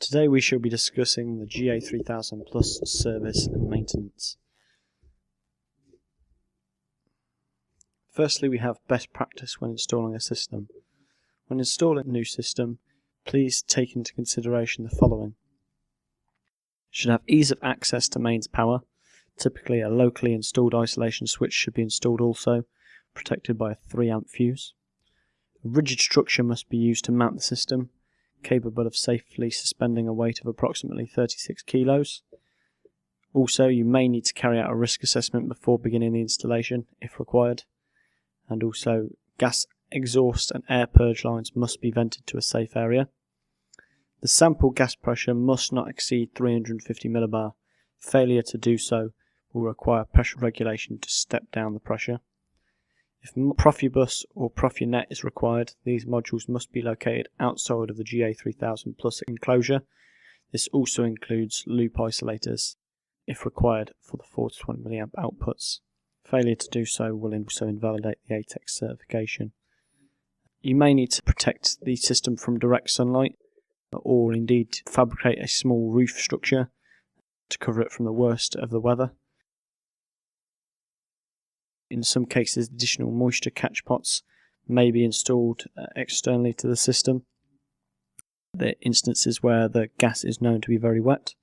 Today we shall be discussing the GA3000 PLUS service and maintenance. Firstly, we have best practice when installing a system. When installing a new system, please take into consideration the following. It should have ease of access to mains power. Typically a locally installed isolation switch should be installed also, protected by a 3 amp fuse. A rigid structure must be used to mount the system, capable of safely suspending a weight of approximately 36 kilos. Also, you may need to carry out a risk assessment before beginning the installation if required. And also, gas exhaust and air purge lines must be vented to a safe area. The sample gas pressure must not exceed 350 millibar. Failure to do so will require pressure regulation to step down the pressure. If Profibus or Profinet is required, these modules must be located outside of the GA3000 PLUS enclosure. This also includes loop isolators, if required, for the 4 to 20 mA outputs. Failure to do so will also invalidate the ATEX certification. You may need to protect the system from direct sunlight, or indeed fabricate a small roof structure to cover it from the worst of the weather. In some cases, additional moisture catch pots may be installed externally to the system. There are instances where the gas is known to be very wet.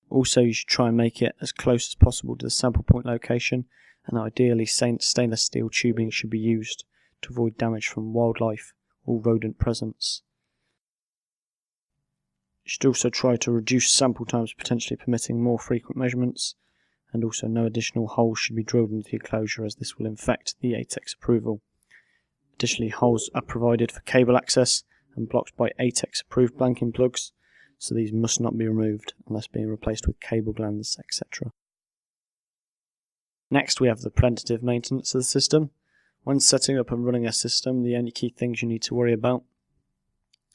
Also, you should try and make it as close as possible to the sample point location, and ideally stainless steel tubing should be used to avoid damage from wildlife or rodent presence. You should also try to reduce sample times, potentially permitting more frequent measurements. And also no additional holes should be drilled into the enclosure, as this will affect the ATEX approval. Additionally, holes are provided for cable access and blocked by ATEX approved blanking plugs, so these must not be removed unless being replaced with cable glands, etc. Next, we have the preventative maintenance of the system. When setting up and running a system, the only key things you need to worry about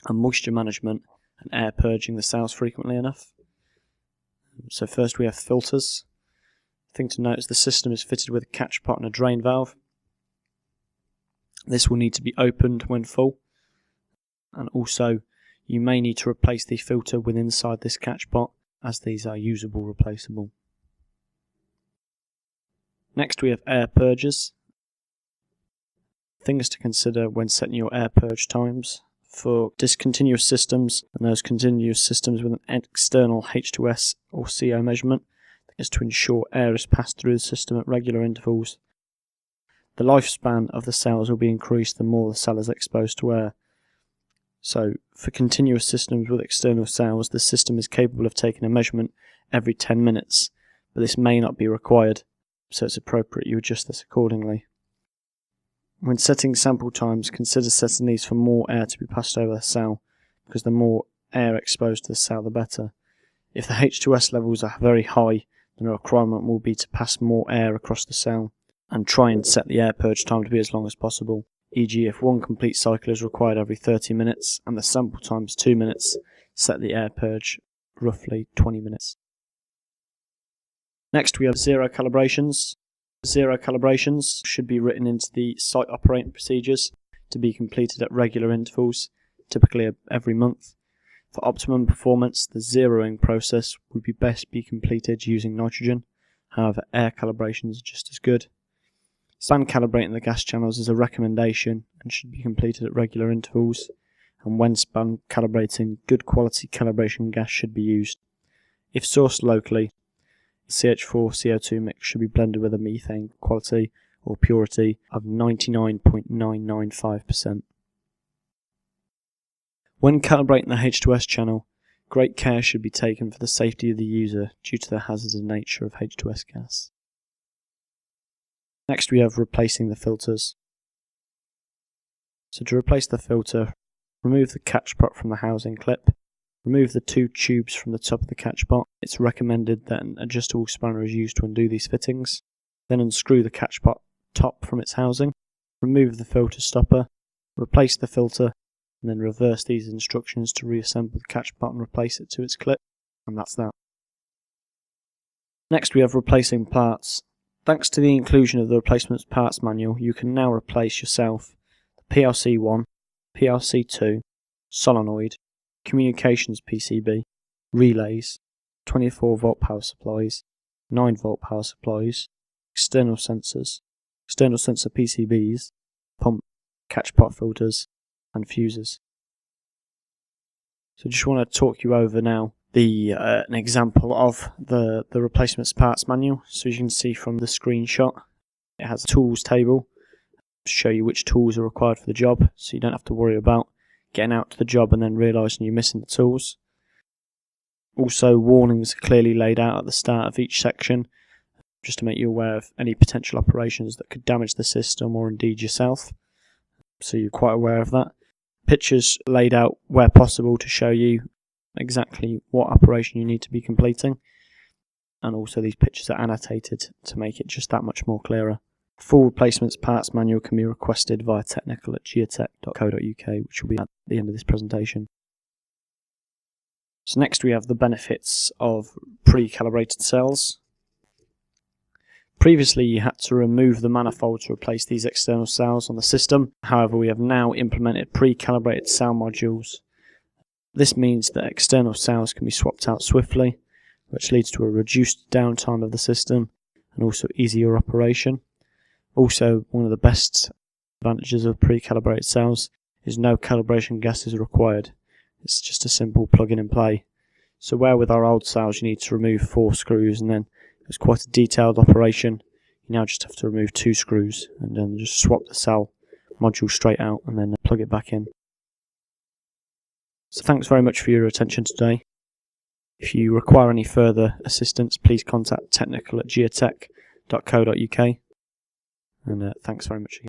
are moisture management and air purging the cells frequently enough. So first we have filters. Thing to note is the system is fitted with a catch pot and a drain valve. This will need to be opened when full, and also you may need to replace the filter with inside this catch pot, as these are usable replaceable. Next we have air purges. Things to consider when setting your air purge times. For discontinuous systems and those continuous systems with an external H2S or CO measurement, is to ensure air is passed through the system at regular intervals. The lifespan of the cells will be increased the more the cell is exposed to air. So, for continuous systems with external cells, the system is capable of taking a measurement every 10 minutes, but this may not be required, so it's appropriate you adjust this accordingly. When setting sample times, consider setting these for more air to be passed over the cell, because the more air exposed to the cell, the better. If the H2S levels are very high, then the requirement will be to pass more air across the cell, and try and set the air purge time to be as long as possible. E.g., if one complete cycle is required every 30 minutes and the sample time is 2 minutes, set the air purge roughly 20 minutes. Next we have zero calibrations. Zero calibrations should be written into the site operating procedures to be completed at regular intervals, typically every month. For optimum performance, the zeroing process would be best be completed using nitrogen. However, air calibrations are just as good. Span calibrating the gas channels is a recommendation and should be completed at regular intervals. And when span calibrating, good quality calibration gas should be used. If sourced locally, the CH4-CO2 mix should be blended with a methane quality or purity of 99.995%. When calibrating the H2S channel, great care should be taken for the safety of the user due to the hazardous nature of H2S gas. Next we have replacing the filters. So to replace the filter, remove the catch pot from the housing clip, remove the 2 tubes from the top of the catch pot. It's recommended that an adjustable spanner is used to undo these fittings. Then unscrew the catch pot top from its housing, remove the filter stopper, replace the filter, and then reverse these instructions to reassemble the catch pot and replace it to its clip, and that's that. Next we have replacing parts. Thanks to the inclusion of the replacement parts manual, you can now replace yourself the PLC1, PLC2, solenoid, communications PCB, relays, 24 volt power supplies, 9 volt power supplies, external sensors, external sensor PCBs, pump, catch pot filters, and fuses. So just want to talk you over now an example of the replacement parts manual. So as you can see from the screenshot, it has a tools table to show you which tools are required for the job, so you don't have to worry about getting out to the job and then realising you're missing the tools. Also, warnings are clearly laid out at the start of each section, just to make you aware of any potential operations that could damage the system or indeed yourself, so you're quite aware of that. Pictures laid out where possible to show you exactly what operation you need to be completing, and also these pictures are annotated to make it just that much more clearer. Full replacements parts manual can be requested via technical@geotech.co.uk, which will be at the end of this presentation. So next we have the benefits of pre-calibrated cells. Previously you had to remove the manifold to replace these external cells on the system. However, we have now implemented pre-calibrated cell modules. This means that external cells can be swapped out swiftly, which leads to a reduced downtime of the system and also easier operation. Also, one of the best advantages of pre-calibrated cells is no calibration gases are required. It's just a simple plug-in and play. So where with our old cells you need to remove 4 screws and then it was quite a detailed operation, you now just have to remove 2 screws and then just swap the cell module straight out and then plug it back in. So thanks very much for your attention today. If you require any further assistance, please contact technical@geotech.co.uk, and thanks very much again.